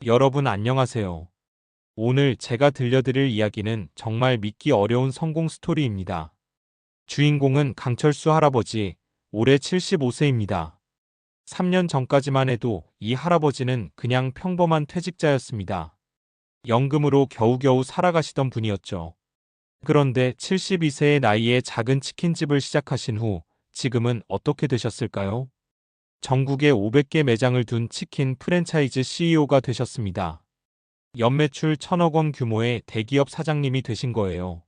여러분 안녕하세요. 오늘 제가 들려드릴 이야기는 정말 믿기 어려운 성공 스토리입니다. 주인공은 강철수 할아버지, 올해 75세입니다. 3년 전까지만 해도 이 할아버지는 그냥 평범한 퇴직자였습니다. 연금으로 겨우겨우 살아가시던 분이었죠. 그런데 72세의 나이에 작은 치킨집을 시작하신 후 지금은 어떻게 되셨을까요? 전국에 500개 매장을 둔 치킨 프랜차이즈 CEO가 되셨습니다. 연매출 1,000억 원 규모의 대기업 사장님이 되신 거예요.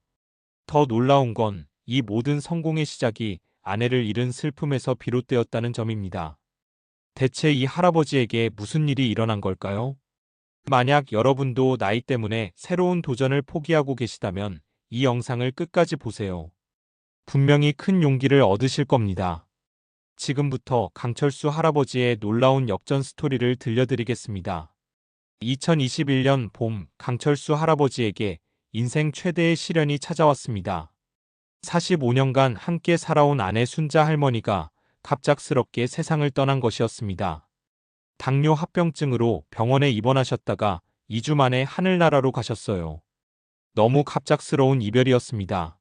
더 놀라운 건 이 모든 성공의 시작이 아내를 잃은 슬픔에서 비롯되었다는 점입니다. 대체 이 할아버지에게 무슨 일이 일어난 걸까요? 만약 여러분도 나이 때문에 새로운 도전을 포기하고 계시다면 이 영상을 끝까지 보세요. 분명히 큰 용기를 얻으실 겁니다. 지금부터 강철수 할아버지의 놀라운 역전 스토리를 들려드리겠습니다. 2021년 봄 강철수 할아버지에게 인생 최대의 시련이 찾아왔습니다. 45년간 함께 살아온 아내 순자 할머니가 갑작스럽게 세상을 떠난 것이었습니다. 당뇨 합병증으로 병원에 입원하셨다가 2주 만에 하늘나라로 가셨어요. 너무 갑작스러운 이별이었습니다.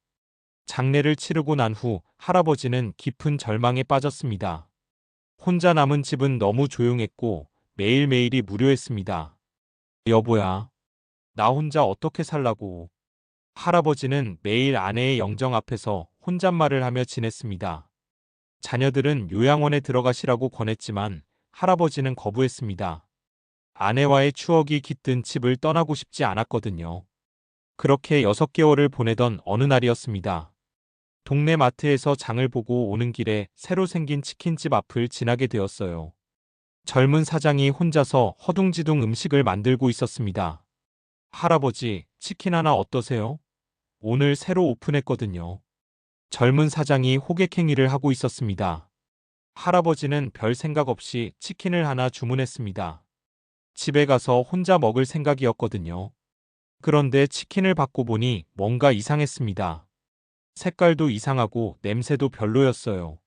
장례를 치르고 난 후 할아버지는 깊은 절망에 빠졌습니다. 혼자 남은 집은 너무 조용했고 매일매일이 무료했습니다. 여보야, 나 혼자 어떻게 살라고. 할아버지는 매일 아내의 영정 앞에서 혼잣말을 하며 지냈습니다. 자녀들은 요양원에 들어가시라고 권했지만 할아버지는 거부했습니다. 아내와의 추억이 깃든 집을 떠나고 싶지 않았거든요. 그렇게 6개월을 보내던 어느 날이었습니다. 동네 마트에서 장을 보고 오는 길에 새로 생긴 치킨집 앞을 지나게 되었어요. 젊은 사장이 혼자서 허둥지둥 음식을 만들고 있었습니다. 할아버지, 치킨 하나 어떠세요? 오늘 새로 오픈했거든요. 젊은 사장이 호객행위를 하고 있었습니다. 할아버지는 별 생각 없이 치킨을 하나 주문했습니다. 집에 가서 혼자 먹을 생각이었거든요. 그런데 치킨을 받고 보니 뭔가 이상했습니다. 색깔도 이상하고 냄새도 별로였어요.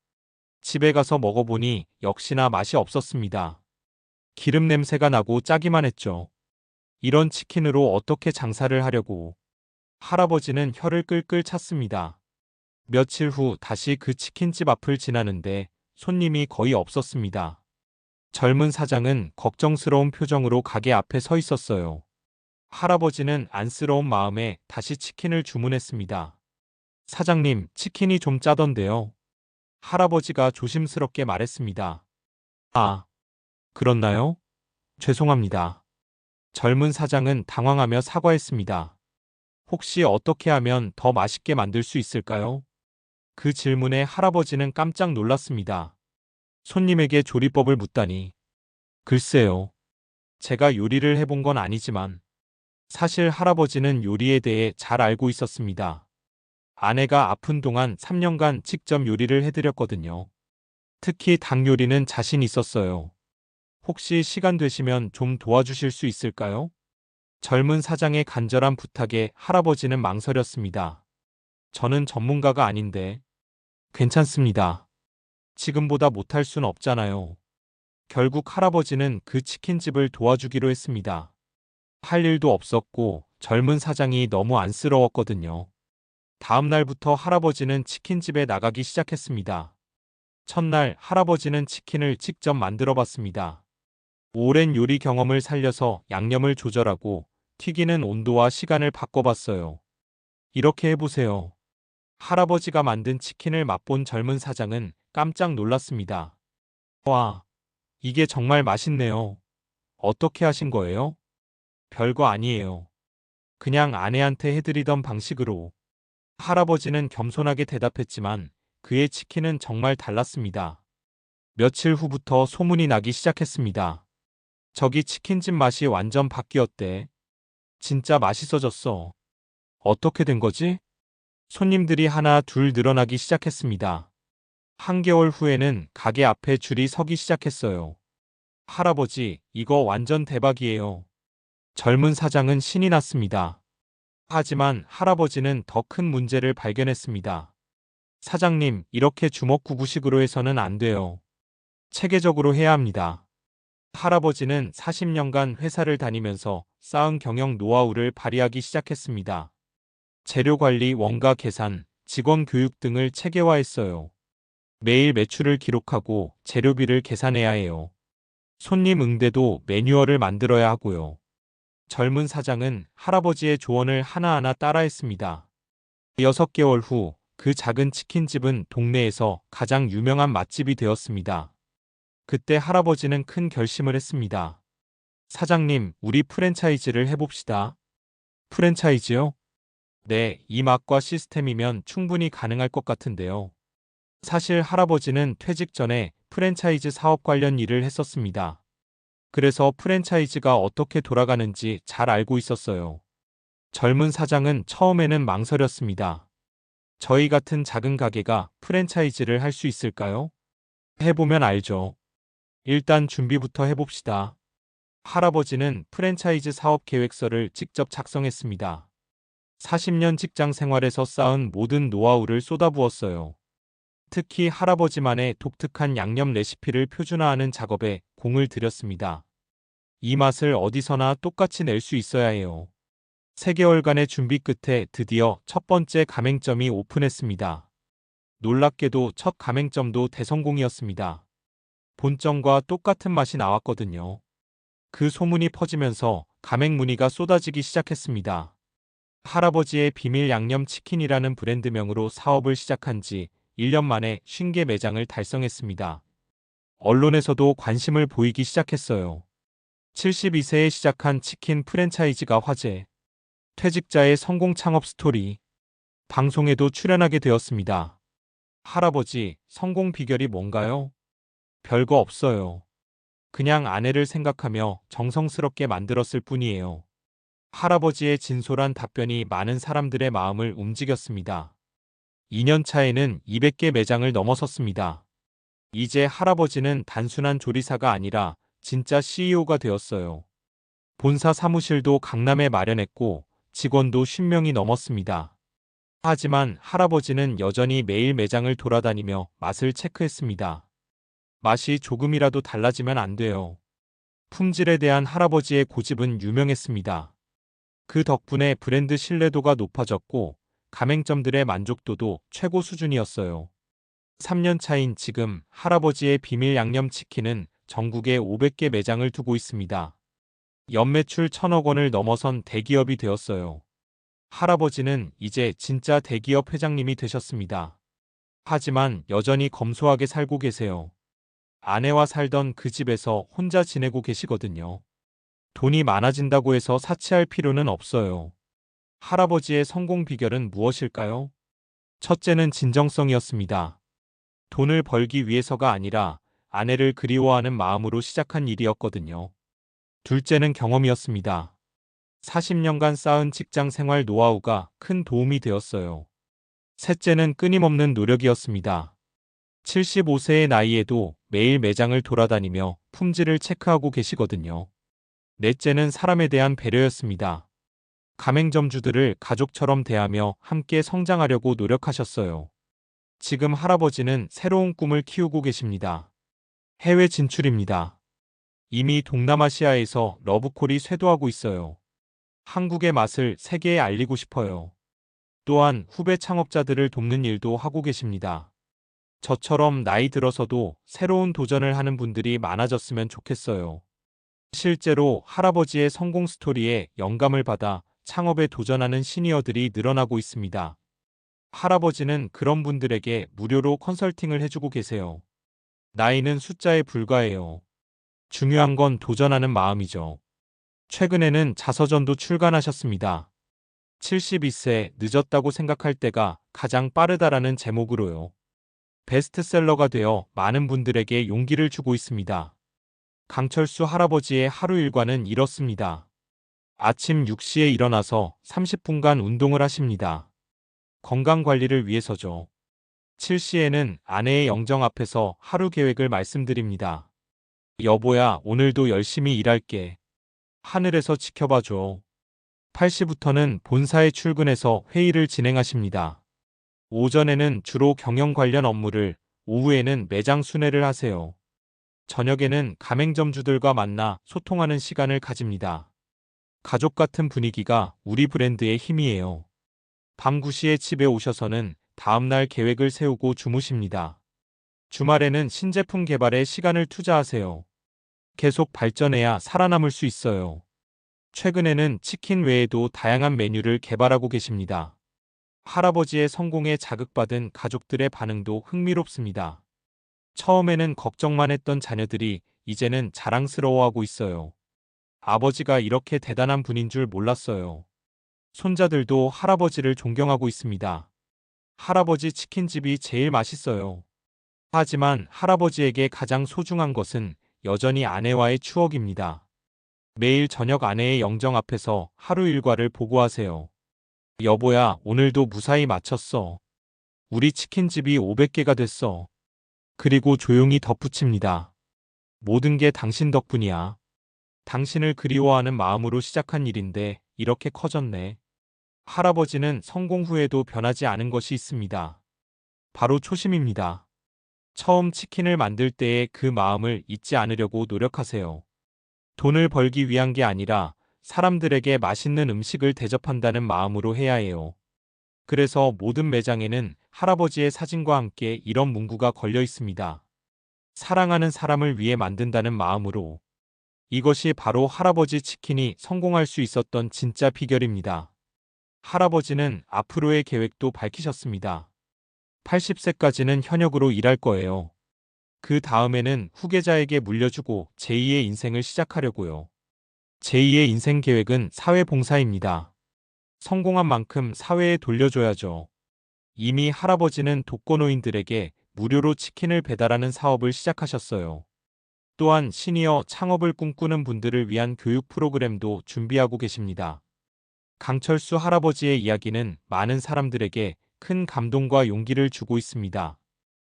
집에 가서 먹어보니 역시나 맛이 없었습니다. 기름 냄새가 나고 짜기만 했죠. 이런 치킨으로 어떻게 장사를 하려고. 할아버지는 혀를 끌끌 찼습니다. 며칠 후 다시 그 치킨집 앞을 지나는데 손님이 거의 없었습니다. 젊은 사장은 걱정스러운 표정으로 가게 앞에 서 있었어요. 할아버지는 안쓰러운 마음에 다시 치킨을 주문했습니다. 사장님, 치킨이 좀 짜던데요. 할아버지가 조심스럽게 말했습니다. 아, 그렇나요? 죄송합니다. 젊은 사장은 당황하며 사과했습니다. 혹시 어떻게 하면 더 맛있게 만들 수 있을까요? 그 질문에 할아버지는 깜짝 놀랐습니다. 손님에게 조리법을 묻다니. 글쎄요. 제가 요리를 해본 건 아니지만 사실 할아버지는 요리에 대해 잘 알고 있었습니다. 아내가 아픈 동안 3년간 직접 요리를 해드렸거든요. 특히 닭 요리는 자신 있었어요. 혹시 시간 되시면 좀 도와주실 수 있을까요? 젊은 사장의 간절한 부탁에 할아버지는 망설였습니다. 저는 전문가가 아닌데. 괜찮습니다. 지금보다 못할 순 없잖아요. 결국 할아버지는 그 치킨집을 도와주기로 했습니다. 할 일도 없었고 젊은 사장이 너무 안쓰러웠거든요. 다음 날부터 할아버지는 치킨집에 나가기 시작했습니다. 첫날 할아버지는 치킨을 직접 만들어 봤습니다. 오랜 요리 경험을 살려서 양념을 조절하고 튀기는 온도와 시간을 바꿔봤어요. 이렇게 해보세요. 할아버지가 만든 치킨을 맛본 젊은 사장은 깜짝 놀랐습니다. 와, 이게 정말 맛있네요. 어떻게 하신 거예요? 별거 아니에요. 그냥 아내한테 해드리던 방식으로. 할아버지는 겸손하게 대답했지만 그의 치킨은 정말 달랐습니다. 며칠 후부터 소문이 나기 시작했습니다. 저기 치킨집 맛이 완전 바뀌었대. 진짜 맛있어졌어. 어떻게 된 거지? 손님들이 하나 둘 늘어나기 시작했습니다. 한개월 후에는 가게 앞에 줄이 서기 시작했어요. 할아버지, 이거 완전 대박이에요. 젊은 사장은 신이 났습니다. 하지만 할아버지는 더 큰 문제를 발견했습니다. 사장님, 이렇게 주먹구구식으로 해서는 안 돼요. 체계적으로 해야 합니다. 할아버지는 40년간 회사를 다니면서 쌓은 경영 노하우를 발휘하기 시작했습니다. 재료 관리, 원가 계산, 직원 교육 등을 체계화했어요. 매일 매출을 기록하고 재료비를 계산해야 해요. 손님 응대도 매뉴얼을 만들어야 하고요. 젊은 사장은 할아버지의 조언을 하나하나 따라했습니다. 6개월 후 그 작은 치킨집은 동네에서 가장 유명한 맛집이 되었습니다. 그때 할아버지는 큰 결심을 했습니다. 사장님, 우리 프랜차이즈를 해봅시다. 프랜차이즈요? 네, 이 맛과 시스템이면 충분히 가능할 것 같은데요. 사실 할아버지는 퇴직 전에 프랜차이즈 사업 관련 일을 했었습니다. 그래서 프랜차이즈가 어떻게 돌아가는지 잘 알고 있었어요. 젊은 사장은 처음에는 망설였습니다. 저희 같은 작은 가게가 프랜차이즈를 할 수 있을까요? 해보면 알죠. 일단 준비부터 해봅시다. 할아버지는 프랜차이즈 사업 계획서를 직접 작성했습니다. 40년 직장 생활에서 쌓은 모든 노하우를 쏟아부었어요. 특히 할아버지만의 독특한 양념 레시피를 표준화하는 작업에 공을 들였습니다. 이 맛을 어디서나 똑같이 낼 수 있어야 해요. 3개월간의 준비 끝에 드디어 첫 번째 가맹점이 오픈했습니다. 놀랍게도 첫 가맹점도 대성공이었습니다. 본점과 똑같은 맛이 나왔거든요. 그 소문이 퍼지면서 가맹 문의가 쏟아지기 시작했습니다. 할아버지의 비밀 양념치킨이라는 브랜드명으로 사업을 시작한 지 1년 만에 50개 매장을 달성했습니다. 언론에서도 관심을 보이기 시작했어요. 72세에 시작한 치킨 프랜차이즈가 화제. 퇴직자의 성공 창업 스토리. 방송에도 출연하게 되었습니다. 할아버지, 성공 비결이 뭔가요? 별거 없어요. 그냥 아내를 생각하며 정성스럽게 만들었을 뿐이에요. 할아버지의 진솔한 답변이 많은 사람들의 마음을 움직였습니다. 2년 차에는 200개 매장을 넘어섰습니다. 이제 할아버지는 단순한 조리사가 아니라 진짜 CEO가 되었어요. 본사 사무실도 강남에 마련했고 직원도 50명이 넘었습니다. 하지만 할아버지는 여전히 매일 매장을 돌아다니며 맛을 체크했습니다. 맛이 조금이라도 달라지면 안 돼요. 품질에 대한 할아버지의 고집은 유명했습니다. 그 덕분에 브랜드 신뢰도가 높아졌고 가맹점들의 만족도도 최고 수준이었어요. 3년 차인 지금 할아버지의 비밀 양념치킨은 전국에 500개 매장을 두고 있습니다. 연매출 1,000억 원을 넘어선 대기업이 되었어요. 할아버지는 이제 진짜 대기업 회장님이 되셨습니다. 하지만 여전히 검소하게 살고 계세요. 아내와 살던 그 집에서 혼자 지내고 계시거든요. 돈이 많아진다고 해서 사치할 필요는 없어요. 할아버지의 성공 비결은 무엇일까요? 첫째는 진정성이었습니다. 돈을 벌기 위해서가 아니라 아내를 그리워하는 마음으로 시작한 일이었거든요. 둘째는 경험이었습니다. 40년간 쌓은 직장 생활 노하우가 큰 도움이 되었어요. 셋째는 끊임없는 노력이었습니다. 75세의 나이에도 매일 매장을 돌아다니며 품질을 체크하고 계시거든요. 넷째는 사람에 대한 배려였습니다. 가맹점주들을 가족처럼 대하며 함께 성장하려고 노력하셨어요. 지금 할아버지는 새로운 꿈을 키우고 계십니다. 해외 진출입니다. 이미 동남아시아에서 러브콜이 쇄도하고 있어요. 한국의 맛을 세계에 알리고 싶어요. 또한 후배 창업자들을 돕는 일도 하고 계십니다. 저처럼 나이 들어서도 새로운 도전을 하는 분들이 많아졌으면 좋겠어요. 실제로 할아버지의 성공 스토리에 영감을 받아 창업에 도전하는 시니어들이 늘어나고 있습니다. 할아버지는 그런 분들에게 무료로 컨설팅을 해주고 계세요. 나이는 숫자에 불과해요. 중요한 건 도전하는 마음이죠. 최근에는 자서전도 출간하셨습니다. 72세 늦었다고 생각할 때가 가장 빠르다라는 제목으로요. 베스트셀러가 되어 많은 분들에게 용기를 주고 있습니다. 강철수 할아버지의 하루 일과는 이렇습니다. 아침 6시에 일어나서 30분간 운동을 하십니다. 건강 관리를 위해서죠. 7시에는 아내의 영정 앞에서 하루 계획을 말씀드립니다. 여보야, 오늘도 열심히 일할게. 하늘에서 지켜봐줘. 8시부터는 본사에 출근해서 회의를 진행하십니다. 오전에는 주로 경영 관련 업무를, 오후에는 매장 순회를 하세요. 저녁에는 가맹점주들과 만나 소통하는 시간을 가집니다. 가족 같은 분위기가 우리 브랜드의 힘이에요. 밤 9시에 집에 오셔서는 다음날 계획을 세우고 주무십니다. 주말에는 신제품 개발에 시간을 투자하세요. 계속 발전해야 살아남을 수 있어요. 최근에는 치킨 외에도 다양한 메뉴를 개발하고 계십니다. 할아버지의 성공에 자극받은 가족들의 반응도 흥미롭습니다. 처음에는 걱정만 했던 자녀들이 이제는 자랑스러워하고 있어요. 아버지가 이렇게 대단한 분인 줄 몰랐어요. 손자들도 할아버지를 존경하고 있습니다. 할아버지 치킨집이 제일 맛있어요. 하지만 할아버지에게 가장 소중한 것은 여전히 아내와의 추억입니다. 매일 저녁 아내의 영정 앞에서 하루 일과를 보고하세요. 여보야, 오늘도 무사히 마쳤어. 우리 치킨집이 500개가 됐어. 그리고 조용히 덧붙입니다. 모든 게 당신 덕분이야. 당신을 그리워하는 마음으로 시작한 일인데 이렇게 커졌네. 할아버지는 성공 후에도 변하지 않은 것이 있습니다. 바로 초심입니다. 처음 치킨을 만들 때의 그 마음을 잊지 않으려고 노력하세요. 돈을 벌기 위한 게 아니라 사람들에게 맛있는 음식을 대접한다는 마음으로 해야 해요. 그래서 모든 매장에는 할아버지의 사진과 함께 이런 문구가 걸려 있습니다. 사랑하는 사람을 위해 만든다는 마음으로. 이것이 바로 할아버지 치킨이 성공할 수 있었던 진짜 비결입니다. 할아버지는 앞으로의 계획도 밝히셨습니다. 80세까지는 현역으로 일할 거예요. 그 다음에는 후계자에게 물려주고 제2의 인생을 시작하려고요. 제2의 인생 계획은 사회봉사입니다. 성공한 만큼 사회에 돌려줘야죠. 이미 할아버지는 독거노인들에게 무료로 치킨을 배달하는 사업을 시작하셨어요. 또한 시니어 창업을 꿈꾸는 분들을 위한 교육 프로그램도 준비하고 계십니다. 강철수 할아버지의 이야기는 많은 사람들에게 큰 감동과 용기를 주고 있습니다.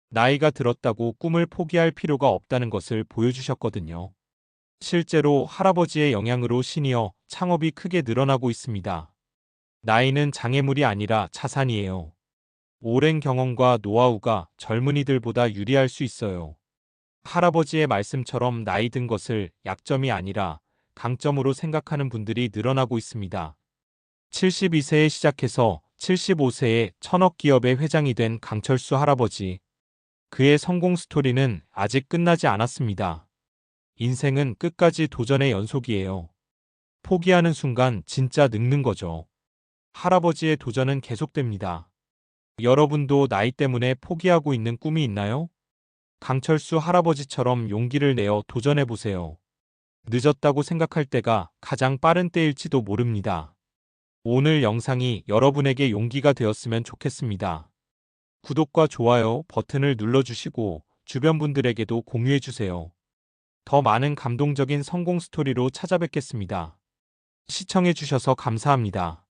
나이가 들었다고 꿈을 포기할 필요가 없다는 것을 보여주셨거든요. 실제로 할아버지의 영향으로 시니어 창업이 크게 늘어나고 있습니다. 나이는 장애물이 아니라 자산이에요. 오랜 경험과 노하우가 젊은이들보다 유리할 수 있어요. 할아버지의 말씀처럼 나이 든 것을 약점이 아니라 강점으로 생각하는 분들이 늘어나고 있습니다. 72세에 시작해서 75세에 천억 기업의 회장이 된 강철수 할아버지. 그의 성공 스토리는 아직 끝나지 않았습니다. 인생은 끝까지 도전의 연속이에요. 포기하는 순간 진짜 늙는 거죠. 할아버지의 도전은 계속됩니다. 여러분도 나이 때문에 포기하고 있는 꿈이 있나요? 강철수 할아버지처럼 용기를 내어 도전해보세요. 늦었다고 생각할 때가 가장 빠른 때일지도 모릅니다. 오늘 영상이 여러분에게 용기가 되었으면 좋겠습니다. 구독과 좋아요 버튼을 눌러주시고 주변 분들에게도 공유해주세요. 더 많은 감동적인 성공 스토리로 찾아뵙겠습니다. 시청해주셔서 감사합니다.